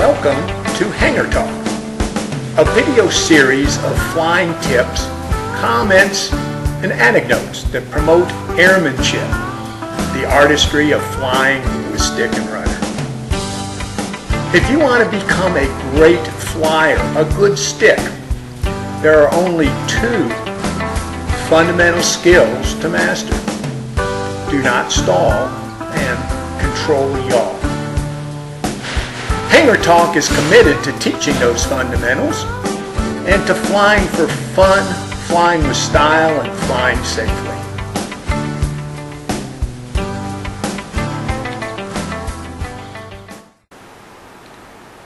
Welcome to Hangar Talk, a video series of flying tips, comments, and anecdotes that promote airmanship, the artistry of flying with stick and rudder. If you want to become a great flyer, a good stick, there are only two fundamental skills to master. Do not stall and control yaw. Hangar Talk is committed to teaching those fundamentals and to flying for fun, flying with style, and flying safely.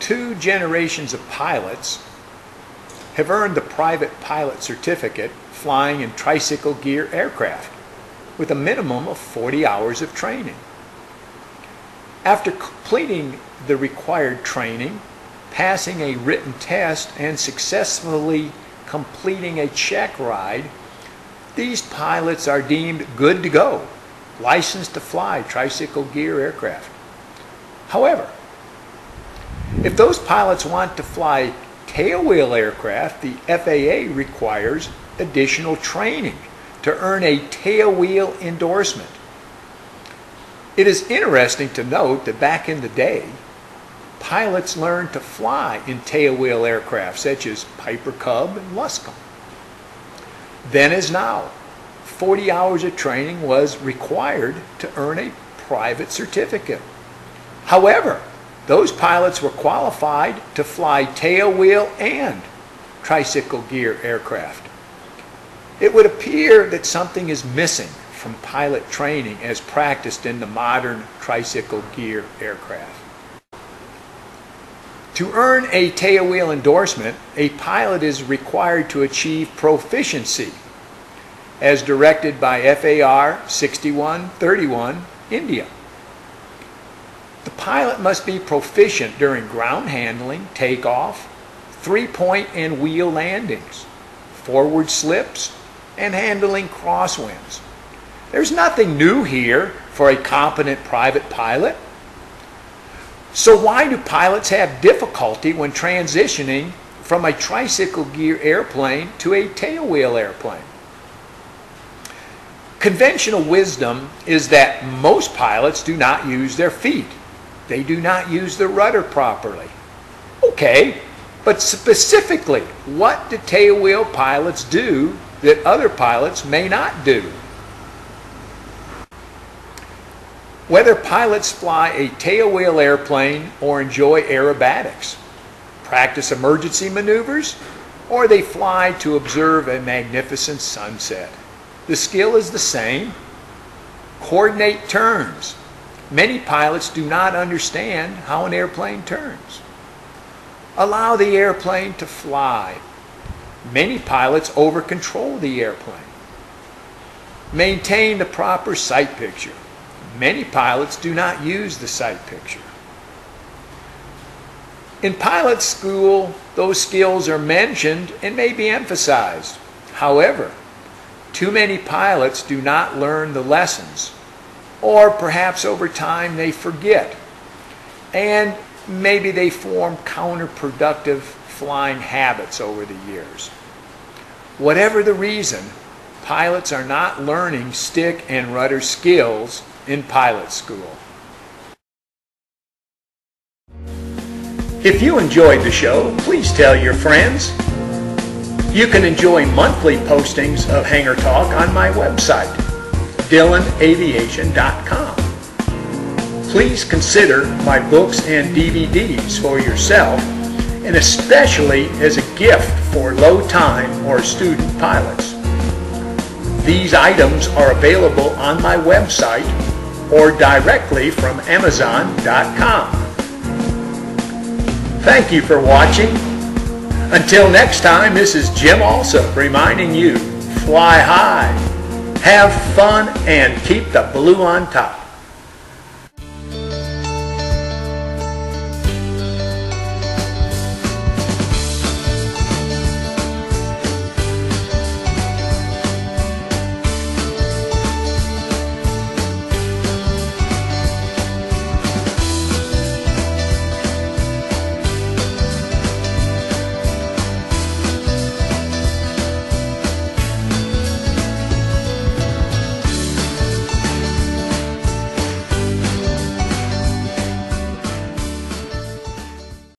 Two generations of pilots have earned the private pilot certificate flying in tricycle gear aircraft with a minimum of 40 hours of training. After completing the required training, passing a written test, and successfully completing a check ride, these pilots are deemed good to go, licensed to fly tricycle gear aircraft. However, if those pilots want to fly tailwheel aircraft, the FAA requires additional training to earn a tailwheel endorsement. It is interesting to note that back in the day, pilots learned to fly in tailwheel aircraft such as Piper Cub and Luscombe. Then as now, 40 hours of training was required to earn a private certificate. However, those pilots were qualified to fly tailwheel and tricycle gear aircraft. It would appear that something is missing from pilot training as practiced in the modern tricycle gear aircraft. To earn a tailwheel endorsement, a pilot is required to achieve proficiency as directed by FAR 6131 India. The pilot must be proficient during ground handling, takeoff, three-point and wheel landings, forward slips, and handling crosswinds. There's nothing new here for a competent private pilot. So why do pilots have difficulty when transitioning from a tricycle gear airplane to a tailwheel airplane? Conventional wisdom is that most pilots do not use their feet. They do not use the rudder properly. Okay, but specifically, what do tailwheel pilots do that other pilots may not do? Whether pilots fly a tailwheel airplane or enjoy aerobatics, practice emergency maneuvers, or they fly to observe a magnificent sunset, the skill is the same. Coordinate turns. Many pilots do not understand how an airplane turns. Allow the airplane to fly. Many pilots over-control the airplane. Maintain the proper sight picture. Many pilots do not use the sight picture. In pilot school, those skills are mentioned and may be emphasized. However, too many pilots do not learn the lessons, or perhaps over time they forget, and maybe they form counterproductive flying habits over the years. Whatever the reason, pilots are not learning stick and rudder skills in pilot school. If you enjoyed the show, please tell your friends. You can enjoy monthly postings of Hangar Talk on my website, DillonAviation.com. Please consider my books and DVDs for yourself, and especially as a gift for low-time or student pilots. These items are available on my website or directly from Amazon.com. Thank you for watching. Until next time, this is Jim Alsop reminding you, fly high, have fun, and keep the blue on top.